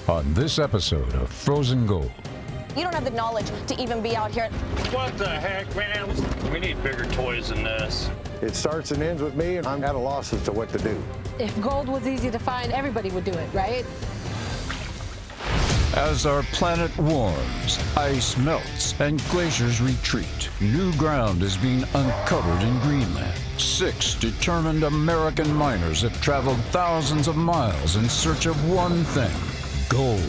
on this episode of Frozen Gold. You don't have the knowledge to even be out here. What the heck, man? We need bigger toys than this. It starts and ends with me, and I'm at a loss as to what to do. If gold was easy to find, everybody would do it, right? As our planet warms, ice melts, and glaciers retreat, new ground is being uncovered in Greenland. 6 determined American miners have traveled thousands of miles in search of one thing: gold.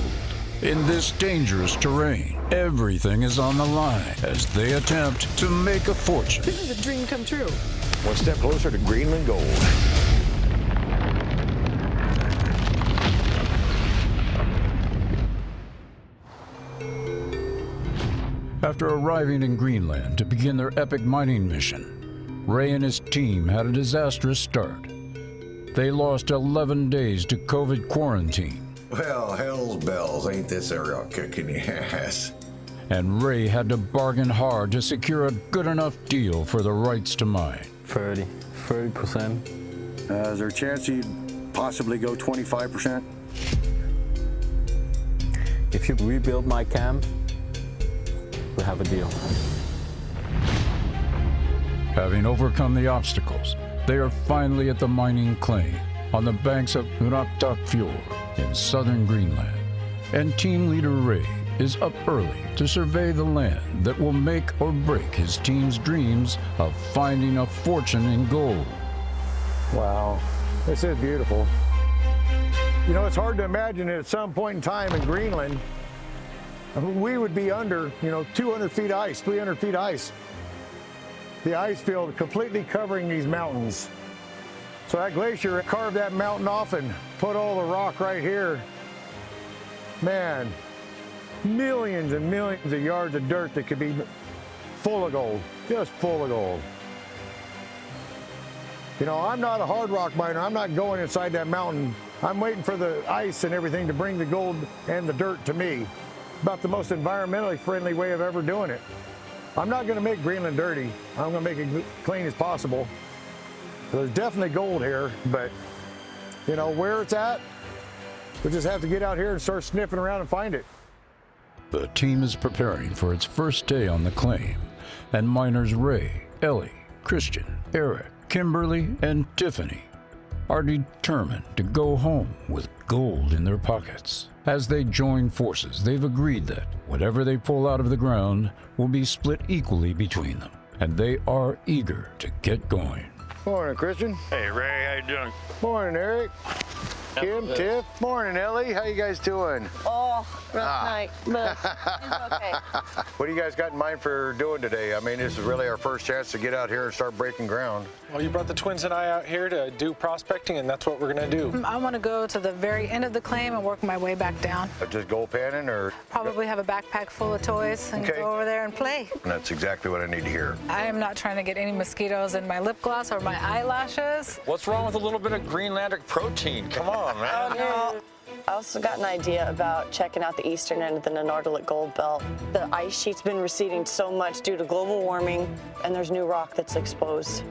In this dangerous terrain, everything is on the line as they attempt to make a fortune. This is a dream come true. One step closer to Greenland gold. After arriving in Greenland to begin their epic mining mission, Ray and his team had a disastrous start. They lost 11 days to COVID quarantine. Well, hell's bells, ain't this a real kick in the ass? And Ray had to bargain hard to secure a good enough deal for the rights to mine. 30%. Is there a chance you'd possibly go 25%? If you rebuild my camp, we'll have a deal. Having overcome the obstacles, they are finally at the mining claim on the banks of Unaktak Fjord in southern Greenland. And team leader Ray is up early to survey the land that will make or break his team's dreams of finding a fortune in gold. Wow, this is beautiful. You know, it's hard to imagine that at some point in time in Greenland, we would be under, 200 feet ice, 300 feet ice. The ice field completely covering these mountains. So that glacier carved that mountain off and put all the rock right here. Man, millions and millions of yards of dirt that could be full of gold, just full of gold. I'm not a hard rock miner. I'm not going inside that mountain. I'm waiting for the ice and everything to bring the gold and the dirt to me. About the most environmentally friendly way of ever doing it. I'm not going to make Greenland dirty. I'm going to make it clean as possible. There's definitely gold here, but where it's at, we just have to get out here and start sniffing around and find it. The team is preparing for its first day on the claim, and miners Ray, Elley, Christian, Eric, Kimberly, and Tiffany are determined to go home with gold in their pockets. As they join forces, they've agreed that whatever they pull out of the ground will be split equally between them, and they are eager to get going. Morning, Christian. Hey, Ray, how you doing? Morning, Eric. Kim, Tiff. Morning, Elley. How you guys doing? Oh, rough night, but it's okay. What do you guys got in mind for doing today? I mean, this is really our first chance to get out here and start breaking ground. Well, you brought the twins and I out here to do prospecting, and that's what we're gonna do. I want to go to the very end of the claim and work my way back down. Just gold panning, or? Probably have a backpack full of toys and Okay. go over there and play. That's exactly what I need to hear. I am not trying to get any mosquitoes in my lip gloss or my eyelashes. What's wrong with a little bit of Greenlandic protein? Come on, man. Oh, no. I also got an idea about checking out the eastern end of the Nanortalik Gold Belt. The ice sheet's been receding so much due to global warming, and there's new rock that's exposed.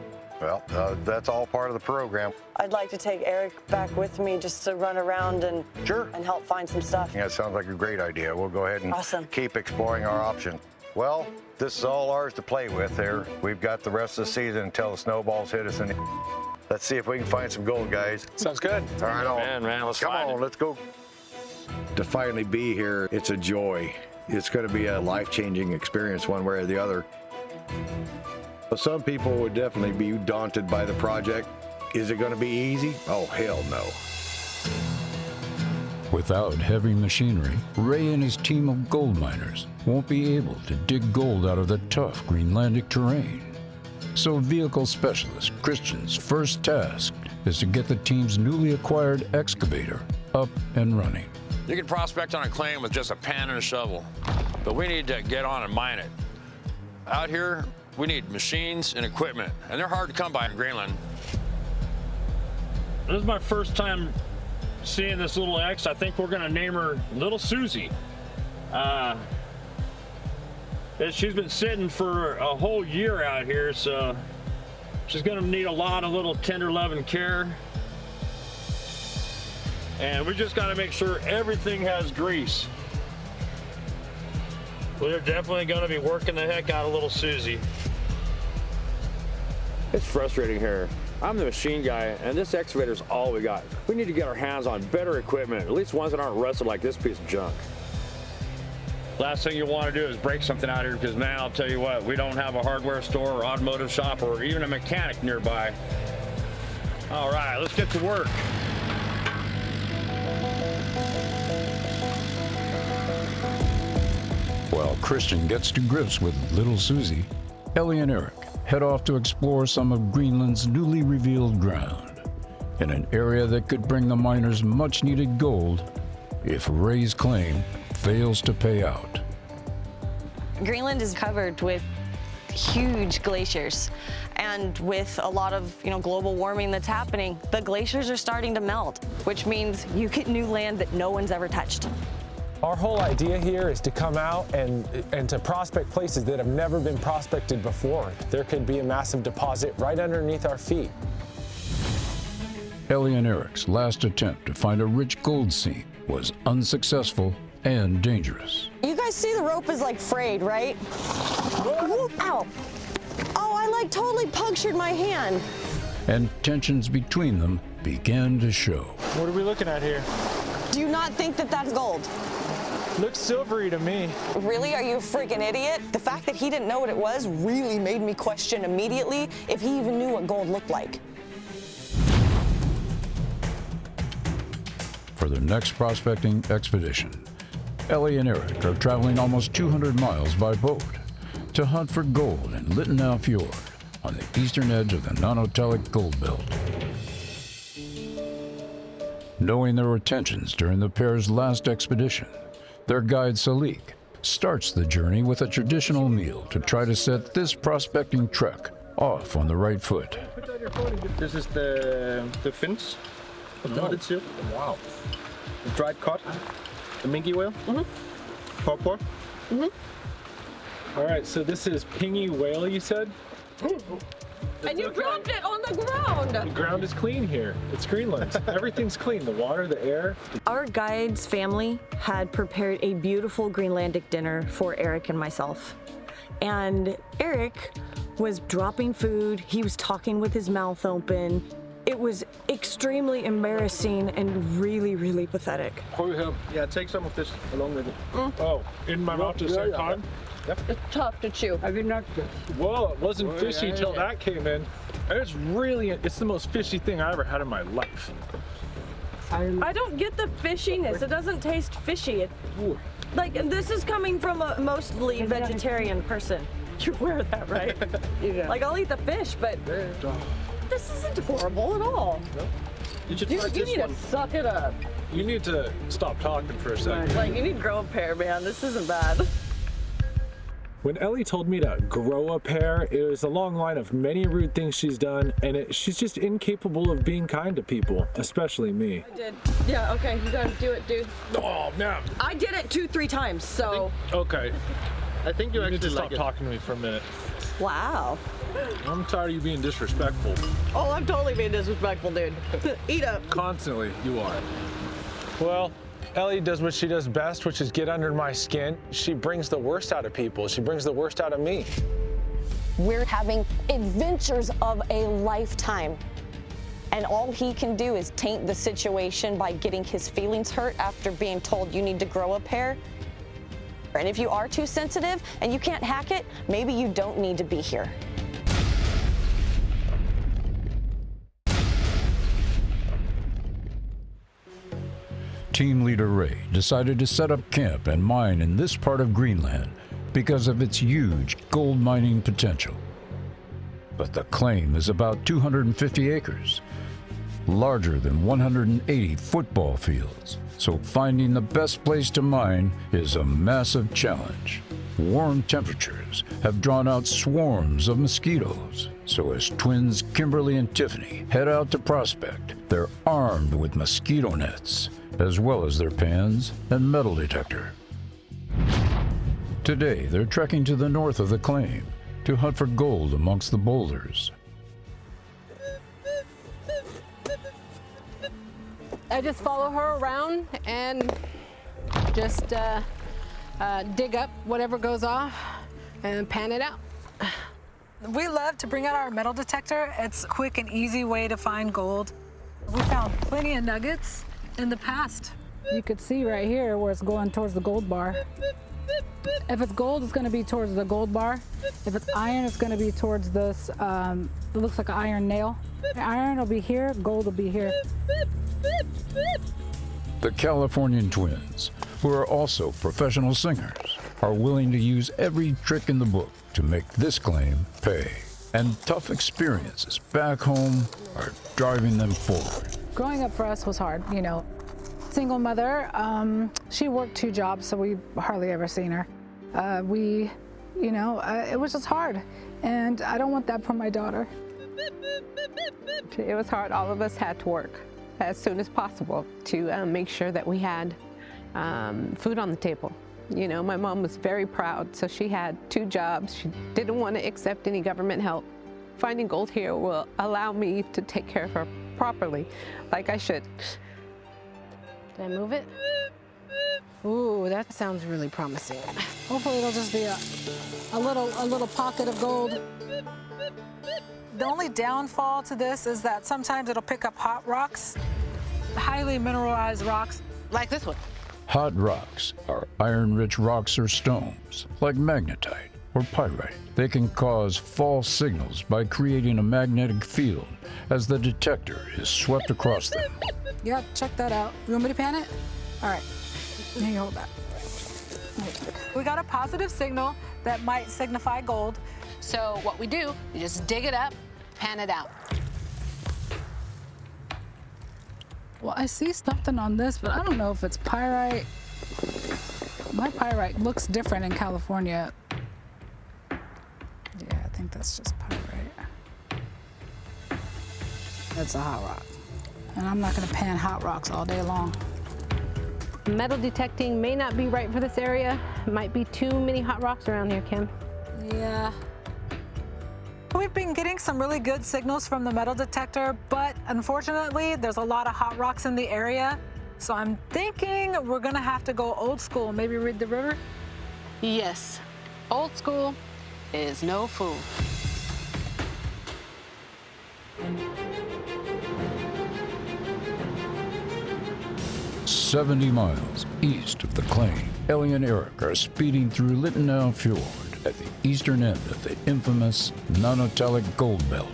Well, that's all part of the program. I'd like to take Eric back with me just to run around and Sure. and help find some stuff. Yeah, it sounds like a great idea. We'll go ahead and Awesome. keep exploring our options. Well, this is all ours to play with there. We've got the rest of the season until the snowballs hit us. Let's see if we can find some gold, guys. Sounds good. All right, Man, let's come find on, it. let's go. To finally be here, it's a joy. It's going to be a life-changing experience one way or the other. Some people would definitely be daunted by the project. Is it going to be easy? Oh, hell no. Without heavy machinery, Ray and his team of gold miners won't be able to dig gold out of the tough Greenlandic terrain. So vehicle specialist Christian's first task is to get the team's newly acquired excavator up and running. You can prospect on a claim with just a pan and a shovel, but we need to get on and mine it. Out here, we need machines and equipment, and they're hard to come by in Greenland. This is my first time seeing this little X. I think we're gonna name her Little Susie. She's been sitting for a whole year out here, so she's gonna need a lot of little tender love and care. And we just got to make sure everything has grease. We're definitely going to be working the heck out of little Susie. It's frustrating here. I'm the machine guy, and this excavator's all we got. We need to get our hands on better equipment, at least ones that aren't rusted like this piece of junk. Last thing you want to do is break something out here, because man, I'll tell you what, we don't have a hardware store or automotive shop or even a mechanic nearby. All right, let's get to work. While Christian gets to grips with little Susie, Elley and Eric head off to explore some of Greenland's newly revealed ground, in an area that could bring the miners much-needed gold if Ray's claim fails to pay out. Greenland is covered with huge glaciers, and with a lot of global warming that's happening, the glaciers are starting to melt, which means you get new land that no one's ever touched. Our whole idea here is to come out and to prospect places that have never been prospected before. There could be a massive deposit right underneath our feet. Elley and Eric's last attempt to find a rich gold seam was unsuccessful and dangerous. You guys see the rope is like frayed, right? Ow! Oh, I totally punctured my hand. And tensions between them began to show. What are we looking at here? Do you not think that that's gold? Looks silvery to me. Really? Are you a freaking idiot? The fact that he didn't know what it was really made me question immediately if he even knew what gold looked like. For their next prospecting expedition, Elley and Eric are traveling almost 200 miles by boat to hunt for gold in Littenau Fjord on the eastern edge of the Nanotelic Gold Belt. Knowing their intentions during the pair's last expedition, their guide Salik starts the journey with a traditional meal to try to set this prospecting trek off on the right foot. This is the fins of the hooded seal. Wow. The dried cod, the minke whale, pork. All right, so this is pingy whale, you said? And you dropped it on the ground. The ground is clean here. It's Greenland. Everything's clean. The water, the air. Our guide's family had prepared a beautiful Greenlandic dinner for Eric and myself. And Eric was dropping food. He was talking with his mouth open. It was extremely embarrassing and really, really pathetic. Yeah, take some of this along with it. Oh, in my mouth at the same time? Yep. It's tough to chew. Well, it wasn't fishy till that came in. It's the most fishy thing I ever had in my life. I don't get the fishiness. It doesn't taste fishy. And this is coming from a mostly vegetarian person. You're aware of that, right? Yeah. I'll eat the fish, but this isn't horrible at all. No. You should You try this need one. to suck it up. You need to stop talking for a second. You need to grow a pair, man. This isn't bad. When Elley told me to grow a pair, it was a long line of many rude things she's done, and she's just incapable of being kind to people, especially me. I did. Yeah, okay, you gotta do it, dude. Oh, man. I did it 2-3 times, so. Okay. I think you You need to actually stop like it. talking to me for a minute. Wow. I'm tired of you being disrespectful. Oh, I'm totally being disrespectful, dude. Eat up. Constantly, you are. Well, Elley does what she does best, which is get under my skin. She brings the worst out of people. She brings the worst out of me. We're having adventures of a lifetime. And all he can do is taint the situation by getting his feelings hurt after being told you need to grow a pair. And if you are too sensitive and you can't hack it, maybe you don't need to be here. Team leader Ray decided to set up camp and mine in this part of Greenland because of its huge gold mining potential. But the claim is about 250 acres, larger than 180 football fields, so finding the best place to mine is a massive challenge. Warm temperatures have drawn out swarms of mosquitoes, so as twins Kimberly and Tiffany head out to prospect, they're armed with mosquito nets, as well as their pans and metal detector. Today, they're trekking to the north of the claim to hunt for gold amongst the boulders. I just follow her around and just dig up whatever goes off and pan it out. We love to bring out our metal detector. It's a quick and easy way to find gold. We found plenty of nuggets in the past. You could see right here where it's going towards the gold bar. If it's gold, it's going to be towards the gold bar. If it's iron, it's going to be towards this, it looks like an iron nail. Iron will be here, gold will be here. The Californian twins, who are also professional singers, are willing to use every trick in the book to make this claim pay. And tough experiences back home are driving them forward. Growing up for us was hard, you know. Single mother, she worked 2 jobs, so we hardly ever seen her. It was just hard, and I don't want that for my daughter. It was hard. All of us had to work as soon as possible to make sure that we had food on the table. You know, my mom was very proud, so she had 2 jobs. She didn't want to accept any government help. Finding gold here will allow me to take care of her properly, like I should. Did I move it? Ooh, that sounds really promising. Hopefully it'll just be a little pocket of gold. The only downfall to this is that sometimes it'll pick up hot rocks, highly mineralized rocks. Like this one. Hot rocks are iron-rich rocks or stones, like magnetite or pyrite. They can cause false signals by creating a magnetic field as the detector is swept across them. Yeah, check that out. You want me to pan it? All right. Here, you hold that. We got a positive signal that might signify gold. So what we do, you just dig it up, pan it out. Well, I see something on this, but I don't know if it's pyrite. My pyrite looks different in California. Yeah, I think that's just pyrite. That's a hot rock. And I'm not gonna pan hot rocks all day long. Metal detecting may not be right for this area. Might be too many hot rocks around here, Kim. Yeah. We've been getting some really good signals from the metal detector, but unfortunately, there's a lot of hot rocks in the area. So I'm thinking we're gonna have to go old school, maybe read the river? Yes, old school is no fool. 70 miles east of the claim, Elley and Eric are speeding through Littenau Fjord at the eastern end of the infamous non-metallic gold belt.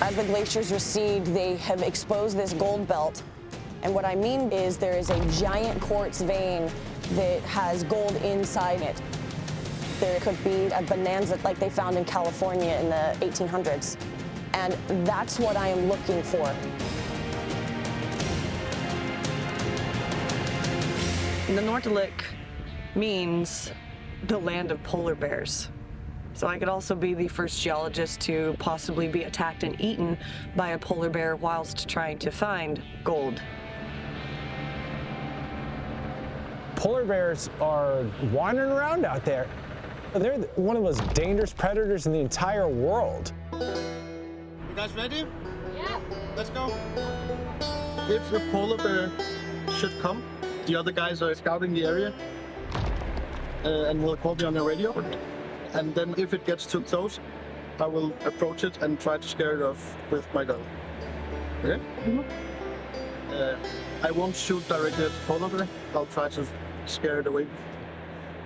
As the glaciers recede, they have exposed this gold belt. And what I mean is there is a giant quartz vein that has gold inside it. There could be a bonanza like they found in California in the 1800s. And that's what I am looking for. The Nortalik means the land of polar bears. So I could also be the first geologist to possibly be attacked and eaten by a polar bear whilst trying to find gold. Polar bears are wandering around out there. They're one of the most dangerous predators in the entire world. You guys ready? Yeah. Let's go. If the polar bear should come, the other guys are scouting the area and will call me on the radio. And then if it gets too close, I will approach it and try to scare it off with my gun. Okay? Mm-hmm. I won't shoot directly at the polar bear. I'll try to scare it away.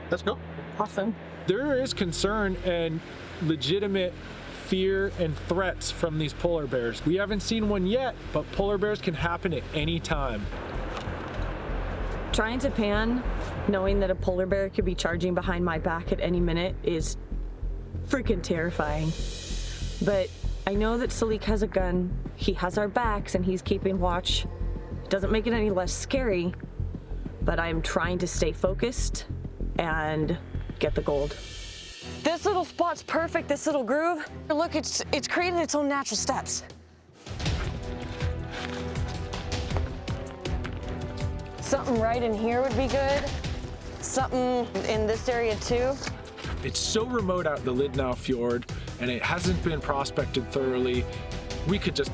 Let's go. Awesome. There is concern and legitimate fear and threats from these polar bears. We haven't seen one yet, but polar bears can happen at any time. Trying to pan, knowing that a polar bear could be charging behind my back at any minute is freaking terrifying. But I know that Salik has a gun, he has our backs, and he's keeping watch. Doesn't make it any less scary, but I'm trying to stay focused and get the gold. This little spot's perfect, this little groove. Look, it's created its own natural steps. Something right in here would be good. Something in this area too. It's so remote out the Littenau Fjord, and it hasn't been prospected thoroughly. We could just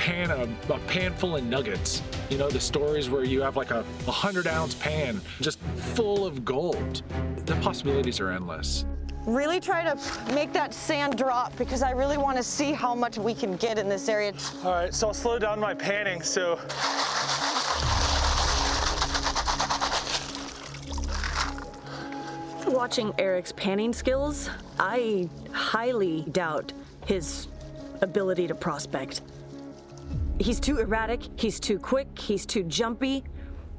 pan, a pan full of nuggets. You know, the stories where you have like a 100-ounce pan just full of gold. The possibilities are endless. Really try to make that sand drop because I really want to see how much we can get in this area. All right, so I'll slow down my panning. So watching Eric's panning skills, I highly doubt his ability to prospect. He's too erratic, he's too quick, he's too jumpy.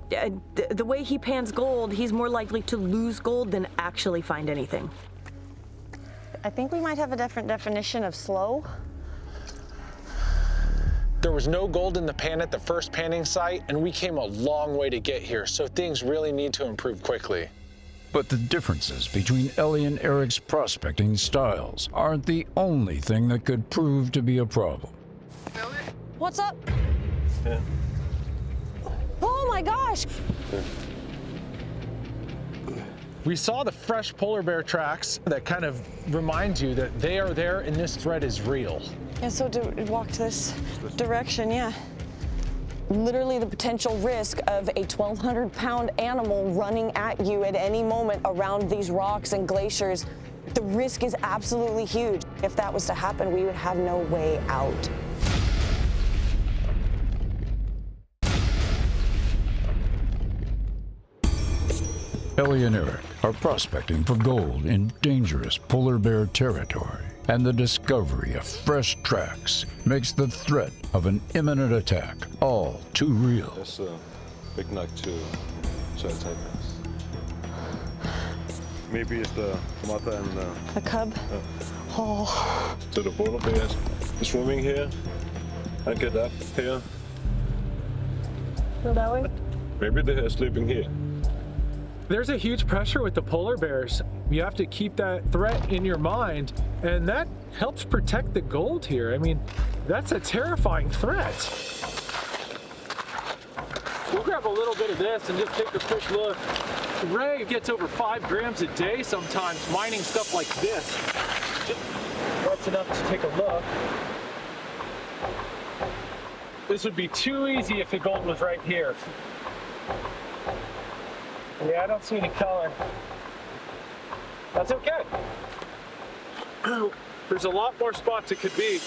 The way he pans gold, he's more likely to lose gold than actually find anything. I think we might have a different definition of slow. There was no gold in the pan at the first panning site, and we came a long way to get here, so things really need to improve quickly. But the differences between Elley and Eric's prospecting styles aren't the only thing that could prove to be a problem. What's up? Yeah. Oh my gosh! We saw the fresh polar bear tracks that kind of remind you that they are there and this threat is real. Yeah, so to walk this direction, yeah. Literally the potential risk of a 1,200-pound animal running at you at any moment around these rocks and glaciers, the risk is absolutely huge. If that was to happen, we would have no way out. Elley and Eric are prospecting for gold in dangerous polar bear territory, and the discovery of fresh tracks makes the threat of an imminent attack all too real. That's a big nug to attack us. Maybe it's the mother and the cub. Oh. So the polar bear is swimming here and get up here. Go that way? Maybe they are sleeping here. There's a huge pressure with the polar bears. You have to keep that threat in your mind, and that helps protect the gold here. I mean, that's a terrifying threat. We'll grab a little bit of this and just take a quick look. Ray gets over 5 grams a day sometimes mining stuff like this. That's enough to take a look. This would be too easy if the gold was right here. Yeah, I don't see any color. That's okay. There's a lot more spots it could be.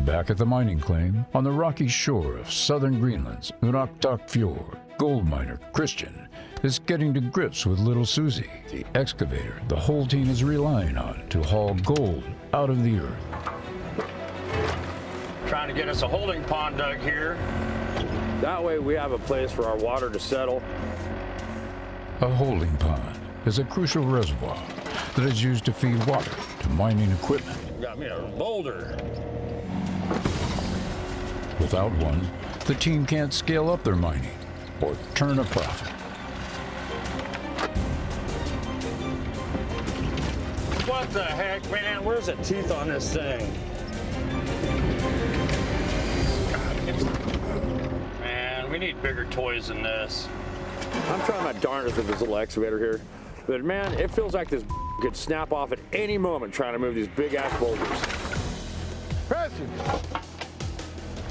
Back at the mining claim, on the rocky shore of southern Greenland's Unaktak Fjord, gold miner Christian is getting to grips with little Susie, the excavator the whole team is relying on to haul gold out of the earth. Trying to get us a holding pond dug here. That way we have a place for our water to settle. A holding pond is a crucial reservoir that is used to feed water to mining equipment. Got me a boulder. Without one, the team can't scale up their mining or turn a profit. What the heck, man? Where's the teeth on this thing? Man, we need bigger toys than this. I'm trying my darndest with this little excavator here, but man, it feels like this could snap off at any moment trying to move these big ass boulders. Preston,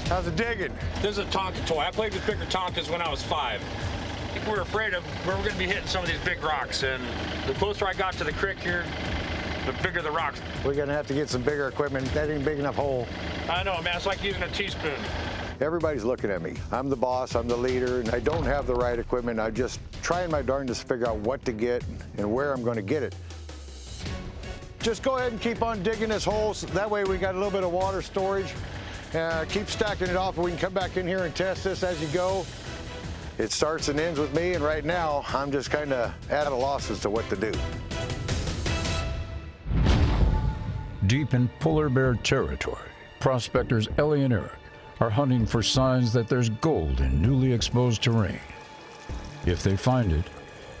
how's it digging? This is a Tonka toy. I played with bigger Tonkas when I was 5. I think we were afraid of where we're going to be hitting some of these big rocks, and the closer I got to the creek here, the bigger the rocks. We're gonna have to get some bigger equipment. That ain't big enough hole. I know, man. It's like using a teaspoon. Everybody's looking at me. I'm the boss, I'm the leader, and I don't have the right equipment. I'm just trying my darndest to figure out what to get and where I'm gonna get it. Just go ahead and keep on digging this hole. So that way we got a little bit of water storage. Keep stacking it off and we can come back in here and test this as you go. It starts and ends with me, and right now I'm just kind of at a loss as to what to do. Deep in polar bear territory, prospectors Elley and Eric are hunting for signs that there's gold in newly exposed terrain. If they find it,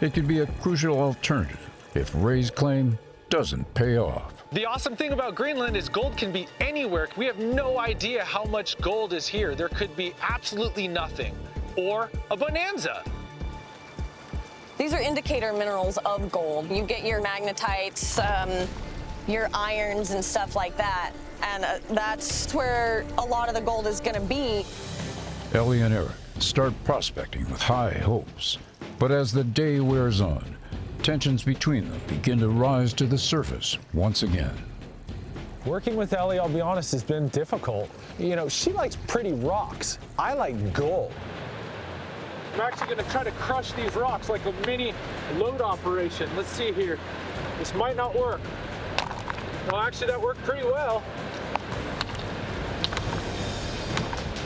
it could be a crucial alternative if Ray's claim doesn't pay off. The awesome thing about Greenland is gold can be anywhere. We have no idea how much gold is here. There could be absolutely nothing, or a bonanza. These are indicator minerals of gold. You get your magnetites, your irons and stuff like that. And that's where a lot of the gold is going to be. Elley and Eric start prospecting with high hopes, but as the day wears on, tensions between them begin to rise to the surface once again. Working with Elley, I'll be honest, has been difficult. You know, she likes pretty rocks. I like gold. I'm actually going to try to crush these rocks like a mini load operation. Let's see here. This might not work. Well, actually, that worked pretty well.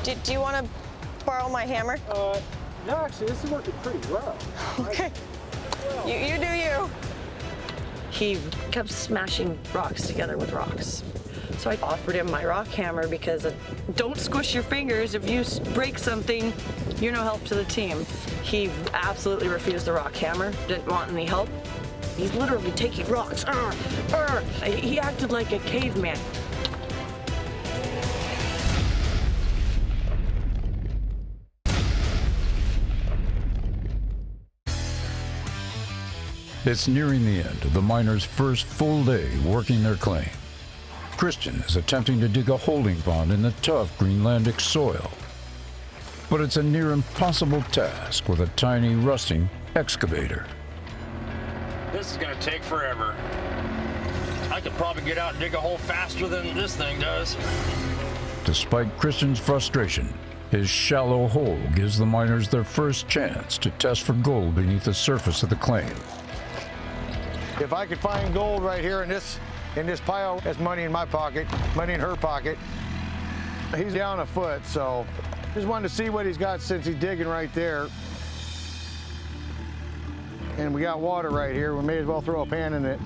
Do you want to borrow my hammer? No, actually, this is working pretty well. Okay. You do you. He kept smashing rocks together with rocks. So I offered him my rock hammer because don't squish your fingers. If you break something, you're no help to the team. He absolutely refused the rock hammer, didn't want any help. He's literally taking rocks. He acted like a caveman. It's nearing the end of the miners' first full day working their claim. Christian is attempting to dig a holding pond in the tough Greenlandic soil. But it's a near impossible task with a tiny rusting excavator. This is gonna take forever. I could probably get out and dig a hole faster than this thing does. Despite Christian's frustration, his shallow hole gives the miners their first chance to test for gold beneath the surface of the claim. If I could find gold right here in this pile, that's money in my pocket, money in her pocket. He's down a foot, so just wanted to see what he's got since he's digging right there. And we got water right here. We may as well throw a pan in it.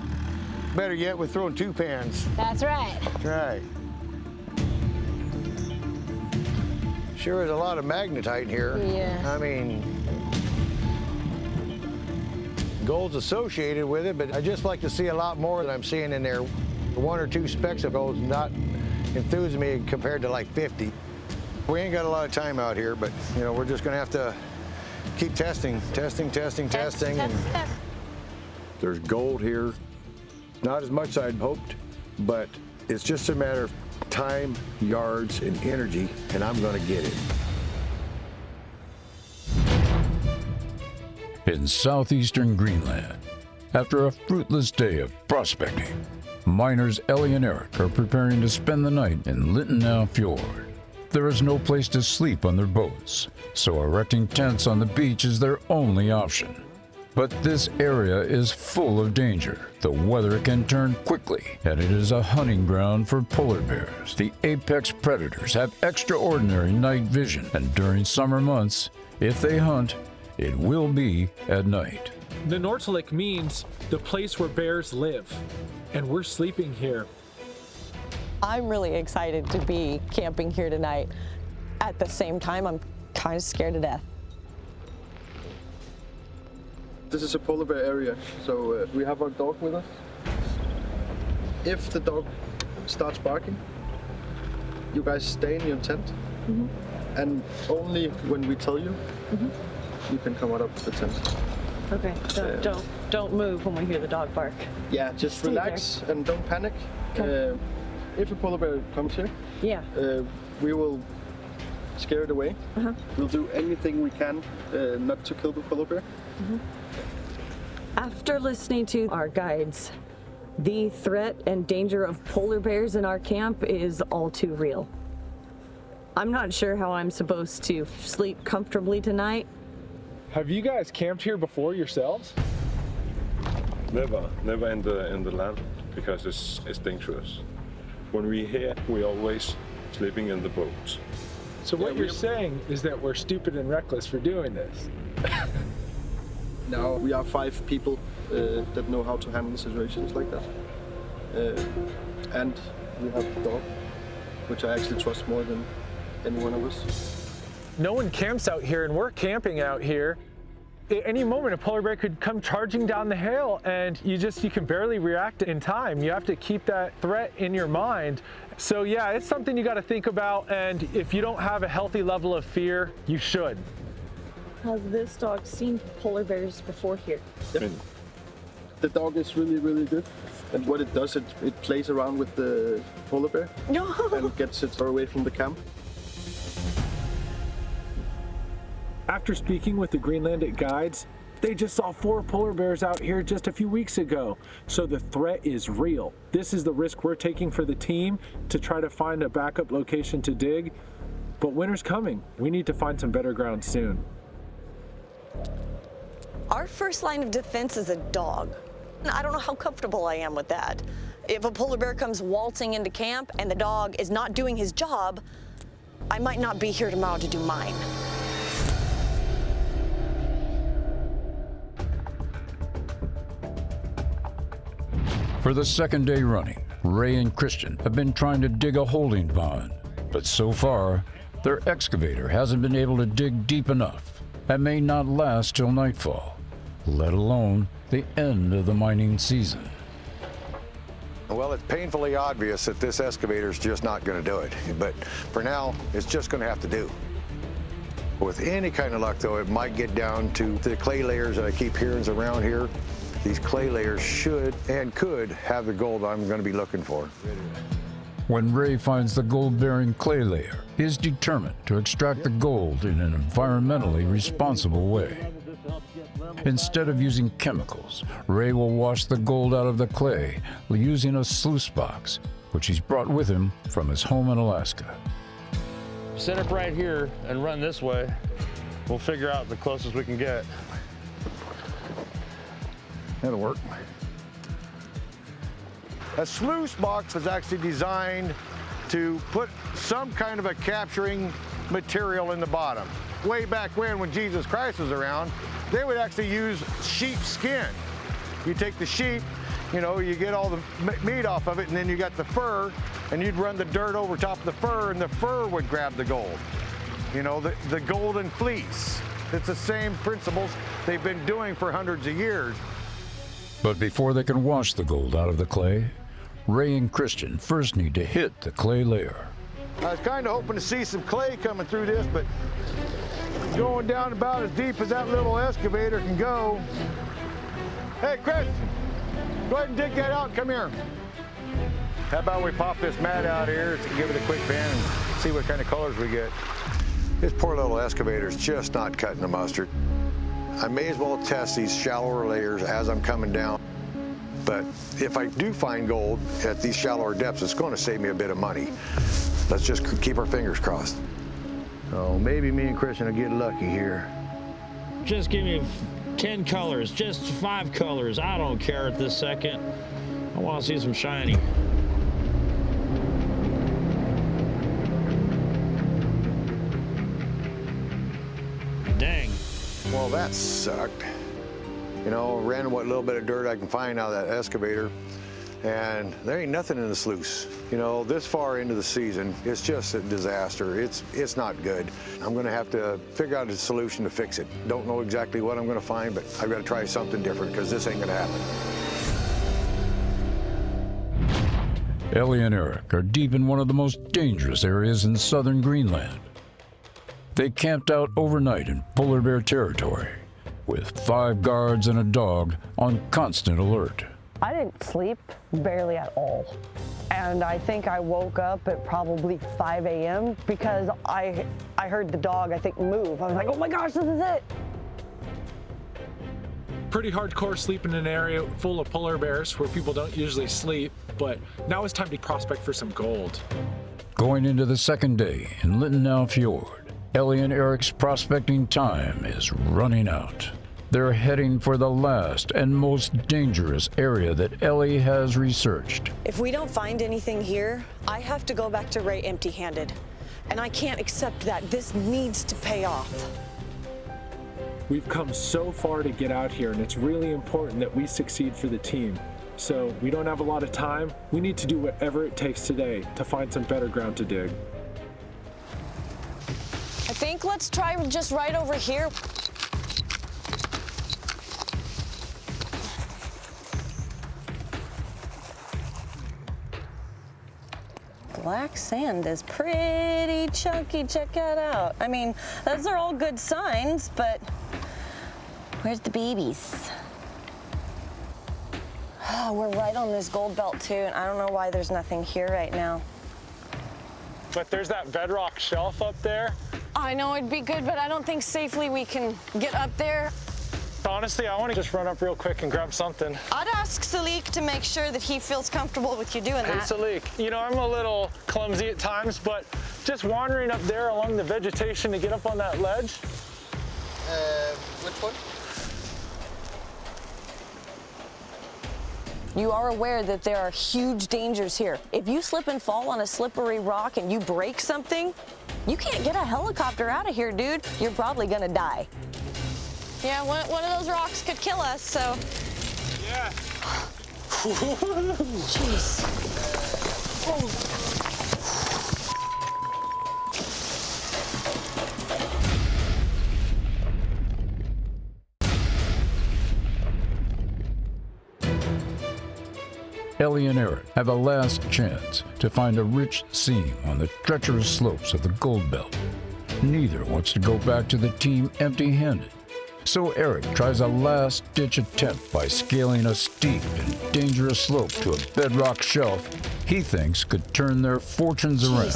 Better yet, we're throwing 2 pans. That's right. That's right. Sure is a lot of magnetite in here. Yeah. I mean, gold's associated with it, but I just like to see a lot more than I'm seeing in there. 1 or 2 specks of gold's not enthusing me compared to like 50. We ain't got a lot of time out here, but you know, we're just gonna have to keep testing. And there's gold here, not as much as I'd hoped, but it's just a matter of time, yards, and energy, and I'm gonna get it. In southeastern Greenland, after a fruitless day of prospecting, miners Elley and Eric are preparing to spend the night in Littenau Fjord. There is no place to sleep on their boats, so erecting tents on the beach is their only option. But this area is full of danger. The weather can turn quickly, and it is a hunting ground for polar bears. The apex predators have extraordinary night vision, and during summer months, if they hunt, it will be at night. The Nortalik means the place where bears live, and we're sleeping here. I'm really excited to be camping here tonight. At the same time, I'm kind of scared to death. This is a polar bear area, so we have our dog with us. If the dog starts barking, you guys stay in your tent, and only when we tell you, you can come out of the tent. Okay, don't move when we hear the dog bark. Yeah, just Stay relax there. and don't panic. Okay. If a polar bear comes here, we will scare it away. We'll do anything we can not to kill the polar bear. After listening to our guides, the threat and danger of polar bears in our camp is all too real. I'm not sure how I'm supposed to sleep comfortably tonight. Have you guys camped here before yourselves? Never in the land, because it's dangerous. When we're here, we're always sleeping in the boats. So what you're saying is that we're stupid and reckless for doing this. Now we are 5 people that know how to handle situations like that. And we have the dog, which I actually trust more than any one of us. No one camps out here, and we're camping out here. At any moment, a polar bear could come charging down the hill, and you can barely react in time. You have to keep that threat in your mind. So yeah, it's something you got to think about, and if you don't have a healthy level of fear, you should. Has this dog seen polar bears before here? Yep. The dog is really, really good. And what it does, it plays around with the polar bear and gets it far away from the camp. After speaking with the Greenlandic guides, they just saw 4 polar bears out here just a few weeks ago. So the threat is real. This is the risk we're taking for the team to try to find a backup location to dig. But winter's coming. We need to find some better ground soon. Our first line of defense is a dog. I don't know how comfortable I am with that. If a polar bear comes waltzing into camp and the dog is not doing his job, I might not be here tomorrow to do mine. For the second day running, Ray and Christian have been trying to dig a holding pond, but so far, their excavator hasn't been able to dig deep enough and may not last till nightfall, let alone the end of the mining season. Well, it's painfully obvious that this excavator is just not going to do it, but for now, it's just going to have to do. With any kind of luck, though, it might get down to the clay layers that I keep hearing around here. These clay layers should and could have the gold I'm going to be looking for. When Ray finds the gold-bearing clay layer, he is determined to extract the gold in an environmentally responsible way. Instead of using chemicals, Ray will wash the gold out of the clay using a sluice box, which he's brought with him from his home in Alaska. Set up right here and run this way. We'll figure out the closest we can get. That'll work. A sluice box was actually designed to put some kind of a capturing material in the bottom. Way back when Jesus Christ was around, they would actually use sheep skin. You take the sheep, you know, you get all the meat off of it, and then you got the fur, and you'd run the dirt over top of the fur, and the fur would grab the gold. You know, the golden fleece. It's the same principles they've been doing for hundreds of years. But before they can wash the gold out of the clay, Ray and Christian first need to hit the clay layer. I was kind of hoping to see some clay coming through this, but it's going down about as deep as that little excavator can go. Hey, Chris, go ahead and dig that out. Come here. How about we pop this mat out here to give it a quick pan and see what kind of colors we get. This poor little excavator's just not cutting the mustard. I may as well test these shallower layers as I'm coming down. But if I do find gold at these shallower depths, it's going to save me a bit of money. Let's just keep our fingers crossed. Oh, maybe me and Christian will get lucky here. Just give me 10 colors, just 5 colors. I don't care at this second. I want to see some shiny. Dang. Well, that sucked. You know, ran what little bit of dirt I can find out of that excavator, and there ain't nothing in the sluice. You know, this far into the season, it's just a disaster. It's not good. I'm gonna have to figure out a solution to fix it. Don't know exactly what I'm gonna find, but I've gotta try something different because this ain't gonna happen. Elley and Eric are deep in one of the most dangerous areas in southern Greenland. They camped out overnight in polar bear territory, with 5 guards and a dog on constant alert. I didn't sleep barely at all. And I think I woke up at probably 5 a.m. because I heard the dog, I think, move. I was like, oh my gosh, this is it. Pretty hardcore sleeping in an area full of polar bears where people don't usually sleep, but now it's time to prospect for some gold. Going into the second day in Littenau Fjord, Elley and Eric's prospecting time is running out. They're heading for the last and most dangerous area that Elley has researched. If we don't find anything here, I have to go back to Ray empty-handed. And I can't accept that. This needs to pay off. We've come so far to get out here, and it's really important that we succeed for the team. So we don't have a lot of time. We need to do whatever it takes today to find some better ground to dig. I think let's try just right over here. Black sand is pretty chunky. Check that out. I mean, those are all good signs, but where's the babies? Oh, we're right on this gold belt too, and I don't know why there's nothing here right now. But there's that bedrock shelf up there. I know it'd be good, but I don't think safely we can get up there. Honestly, I want to just run up real quick and grab something. I'd ask Salik to make sure that he feels comfortable with you doing Hey, that. Salik, you know, I'm a little clumsy at times, but just wandering up there along the vegetation to get up on that ledge. Which one? You are aware that there are huge dangers here. If you slip and fall on a slippery rock and you break something, you can't get a helicopter out of here, dude. You're probably gonna die. Yeah, one of those rocks could kill us, so. Yeah. Jeez. Oh. Elley and Eric have a last chance to find a rich seam on the treacherous slopes of the Gold Belt. Neither wants to go back to the team empty-handed, so Eric tries a last-ditch attempt by scaling a steep and dangerous slope to a bedrock shelf he thinks could turn their fortunes around.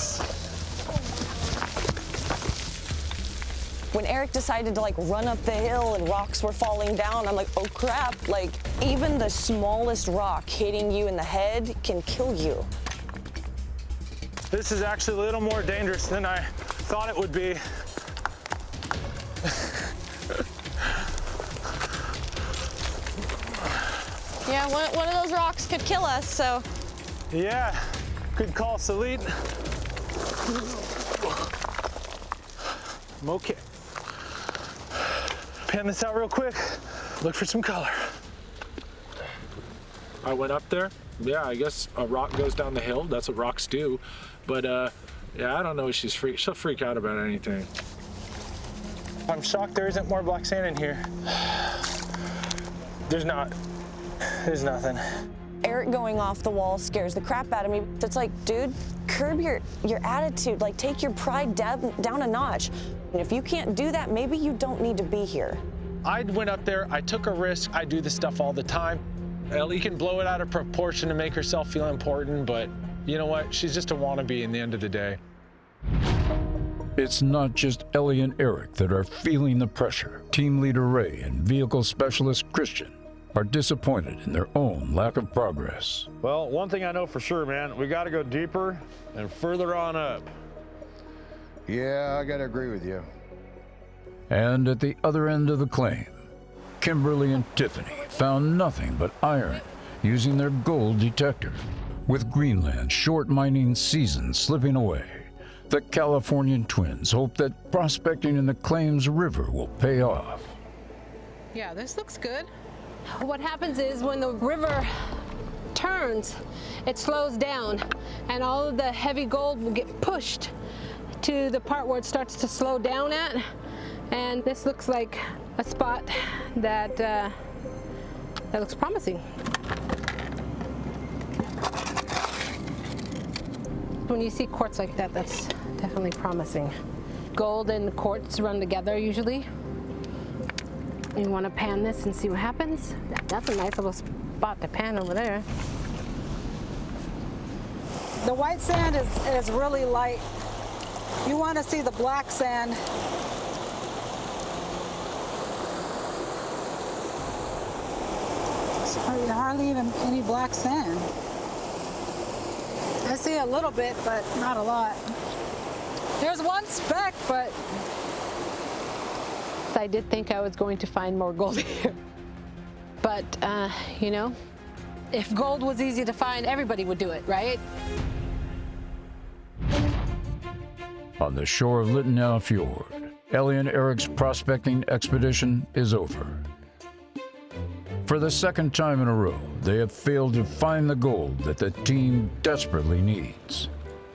When Eric decided to run up the hill and rocks were falling down, I'm like, oh crap, even the smallest rock hitting you in the head can kill you. This is actually a little more dangerous than I thought it would be. Yeah, one of those rocks could kill us, so. Yeah, good call, Salik. I'm okay. Pan this out real quick, look for some color. I went up there. Yeah, I guess a rock goes down the hill. That's what rocks do. But yeah, I don't know if she'll freak out about anything. I'm shocked there isn't more black sand in here. There's nothing. Eric going off the wall scares the crap out of me. It's like, dude, curb your attitude. Take your pride down a notch. And if you can't do that, maybe you don't need to be here. I went up there, I took a risk. I do this stuff all the time. Elley can blow it out of proportion to make herself feel important, but you know what? She's just a wannabe in the end of the day. It's not just Elley and Eric that are feeling the pressure. Team leader Ray and vehicle specialist Christian are disappointed in their own lack of progress. Well, one thing I know for sure, man, we got to go deeper and further on up. Yeah, I got to agree with you. And at the other end of the claim, Kimberly and Tiffany found nothing but iron using their gold detector. With Greenland's short mining season slipping away, the Californian twins hope that prospecting in the claim's river will pay off. Yeah, this looks good. What happens is when the river turns, it slows down, and all of the heavy gold will get pushed to the part where it starts to slow down at. And this looks like a spot that looks promising. When you see quartz like that, that's definitely promising. Gold and quartz run together usually. You want to pan this and see what happens? That's a nice little spot to pan over there. The white sand is really light. You want to see the black sand. There's hardly even any black sand. I see a little bit, but not a lot. There's one speck, but I did think I was going to find more gold here. But, you know, if gold was easy to find, everybody would do it, right? On the shore of Littenau Fjord, Elley and Eric's prospecting expedition is over. For the second time in a row, they have failed to find the gold that the team desperately needs.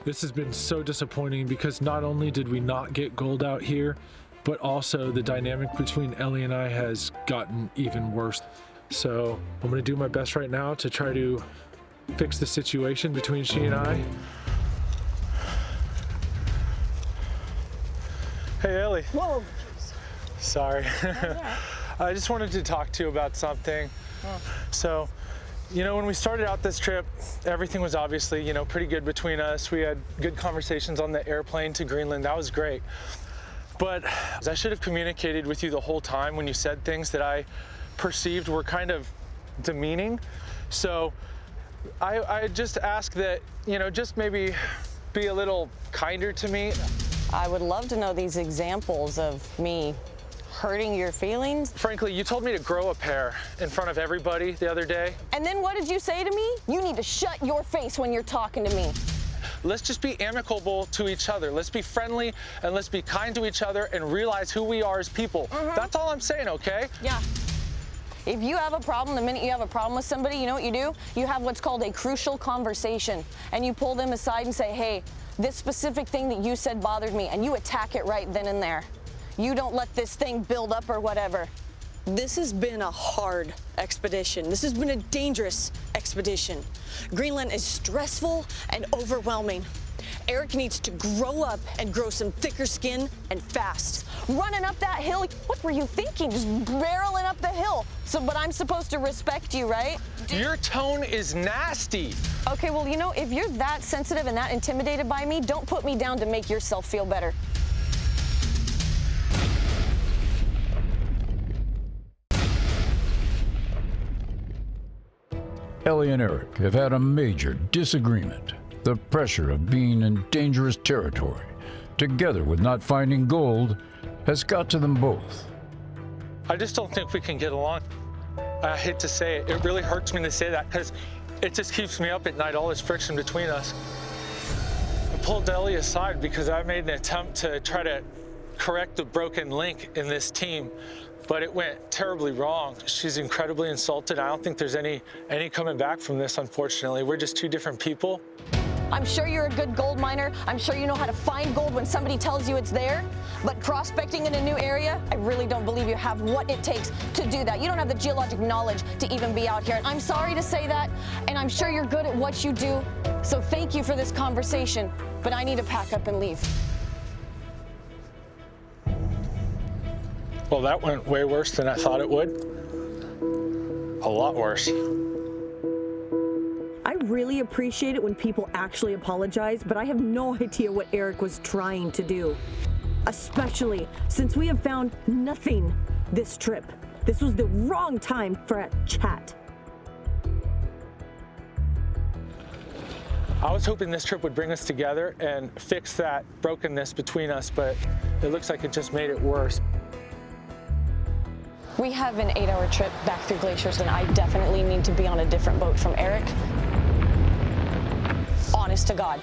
This has been so disappointing because not only did we not get gold out here, but also the dynamic between Elley and I has gotten even worse. So I'm gonna do my best right now to try to fix the situation between she and I. Hey, Elley. Whoa. Sorry. I just wanted to talk to you about something. Oh. So, You know, when we started out this trip, everything was obviously, you know, pretty good between us. We had good conversations on the airplane to Greenland. That was great. But I should have communicated with you the whole time when you said things that I perceived were kind of demeaning. So I just ask that, you know, just maybe be a little kinder to me. I would love to know these examples of me hurting your feelings. Frankly, you told me to grow a pair in front of everybody the other day. And then what did you say to me? You need to shut your face when you're talking to me. Let's just be amicable to each other. Let's be friendly and let's be kind to each other and realize who we are as people. That's all I'm saying, okay? Yeah. If you have a problem, the minute you have a problem with somebody, you know what you do? You have what's called a crucial conversation. And you pull them aside and say, hey, this specific thing that you said bothered me, and you attack it right then and there. You don't let this thing build up or whatever. This has been a hard expedition. This has been a dangerous expedition. Greenland is stressful and overwhelming. Eric needs to grow up and grow some thicker skin and fast. Running up that hill, what were you thinking? Just barreling up the hill. So, but I'm supposed to respect you, right? Your tone is nasty. Okay, well, you know, if you're that sensitive and that intimidated by me, don't put me down to make yourself feel better. Elley and Eric have had a major disagreement. The pressure of being in dangerous territory, together with not finding gold, has got to them both. I just don't think we can get along. I hate to say it. It really hurts me to say that because it just keeps me up at night, all this friction between us. I pulled Elley aside because I made an attempt to try to correct the broken link in this team, but it went terribly wrong. She's incredibly insulted. I don't think there's any coming back from this, unfortunately. We're just two different people. I'm sure you're a good gold miner. I'm sure you know how to find gold when somebody tells you it's there. But prospecting in a new area, I really don't believe you have what it takes to do that. You don't have the geologic knowledge to even be out here. And I'm sorry to say that, and I'm sure you're good at what you do. So thank you for this conversation, but I need to pack up and leave. Well, that went way worse than I thought it would. A lot worse. I really appreciate it when people actually apologize, but I have no idea what Eric was trying to do. Especially since we have found nothing this trip. This was the wrong time for a chat. I was hoping this trip would bring us together and fix that brokenness between us, but it looks like it just made it worse. We have an 8-hour trip back through glaciers, and I definitely need to be on a different boat from Eric. Honest to God,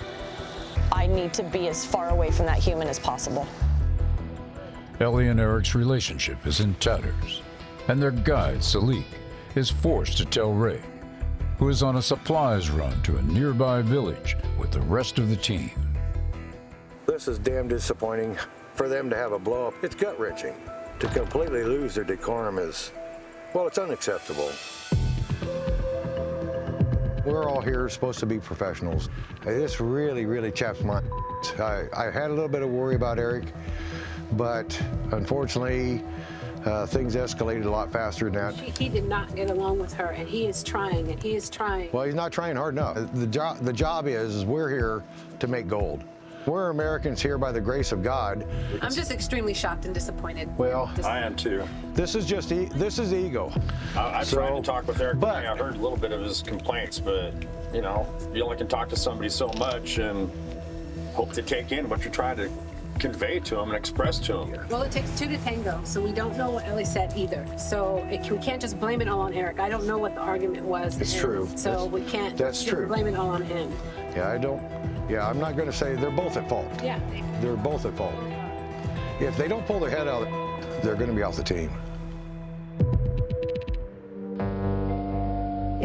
I need to be as far away from that human as possible. Elley and Eric's relationship is in tatters, and their guide, Salik, is forced to tell Ray, who is on a supplies run to a nearby village with the rest of the team. This is damn disappointing. For them to have a blow-up, it's gut-wrenching. To completely lose their decorum is, well, it's unacceptable. We're all here supposed to be professionals. This really chaps my I had a little bit of worry about Eric, but unfortunately, things escalated a lot faster than that. He did not get along with her, and he is trying, and he is trying. Well, he's not trying hard enough. The job is we're here to make gold. We're Americans here by the grace of God. I'm just extremely shocked and disappointed. Well, I am too. This is just this is ego. I tried to talk with Eric. I heard a little bit of his complaints, but you know, you only can talk to somebody so much and hope to take in what you're trying to convey to him and express to him. Well, it takes two to tango, so we don't know what Elley said either. So we can't just blame it all on Eric. I don't know what the argument was. It's true. So we can't just blame it all on him. Yeah, I'm not going to say they're both at fault. Yeah. They're both at fault. If they don't pull their head out, they're going to be off the team.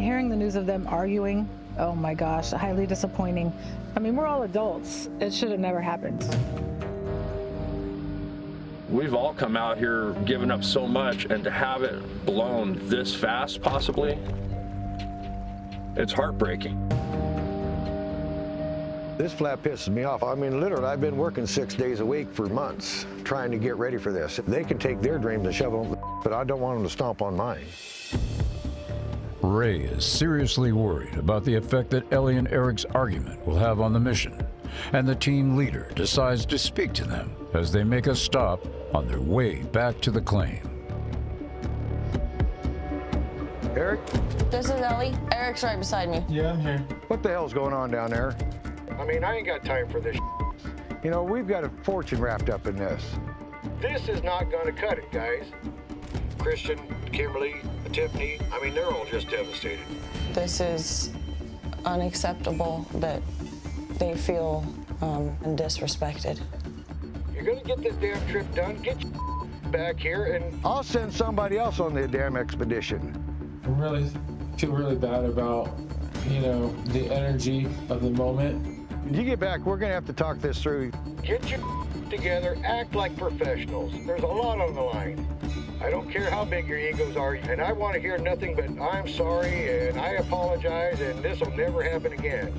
Hearing the news of them arguing, oh my gosh, highly disappointing. I mean, we're all adults. It should have never happened. We've all come out here giving up so much, and to have it blown this fast, possibly, it's heartbreaking. This flat pisses me off. I mean, literally, I've been working 6 days a week for months trying to get ready for this. They can take their dreams and shove them, but I don't want them to stomp on mine. Ray is seriously worried about the effect that Elley and Eric's argument will have on the mission, and the team leader decides to speak to them as they make a stop on their way back to the claim. Eric? This is Elley. Eric's right beside me. Yeah, I'm here. What the hell's going on down there? I mean, I ain't got time for this. You know, we've got a fortune wrapped up in this. This is not gonna cut it, guys. Christian, Kimberly, Tiffany, I mean, they're all just devastated. This is unacceptable that they feel disrespected. You're gonna get this damn trip done, get your back here, and I'll send somebody else on the damn expedition. I really feel really bad about, you know, the energy of the moment. When you get back, we're gonna have to talk this through. Get your together, act like professionals. There's a lot on the line. I don't care how big your egos are, and I want to hear nothing but I'm sorry and I apologize and this will never happen again.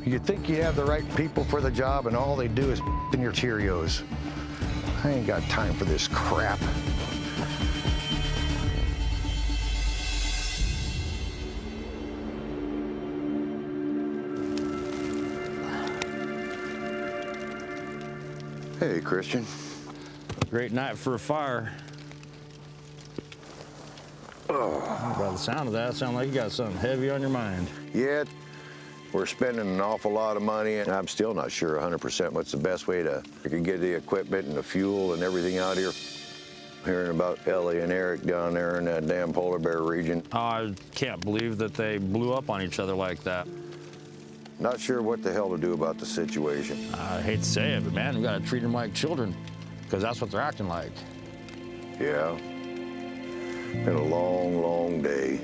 You think you have the right people for the job and all they do is in your Cheerios. I ain't got time for this crap. Hey, Christian. Great night for a fire. Oh. By the sound of that, it sounds like you got something heavy on your mind. Yeah, we're spending an awful lot of money, and I'm still not sure 100% what's the best way to get the equipment and the fuel and everything out here. Hearing about Elley and Eric down there in that damn polar bear region. I can't believe that they blew up on each other like that. Not sure what the hell to do about the situation. I hate to say it, but man, we gotta treat them like children, because that's what they're acting like. Yeah. Been a long, long day.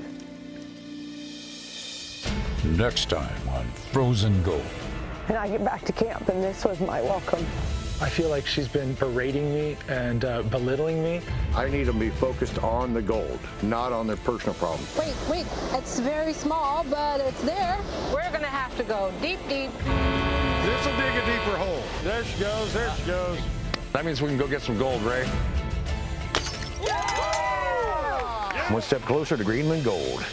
Next time on Frozen Gold. And I get back to camp, and this was my welcome. I feel like she's been berating me and belittling me. I need them to be focused on the gold, not on their personal problems. Wait, it's very small, but it's there. We're gonna have to go deep, deep. This will dig a deeper hole. There she goes, there she goes. That means we can go get some gold, Ray. One step closer to Greenland gold.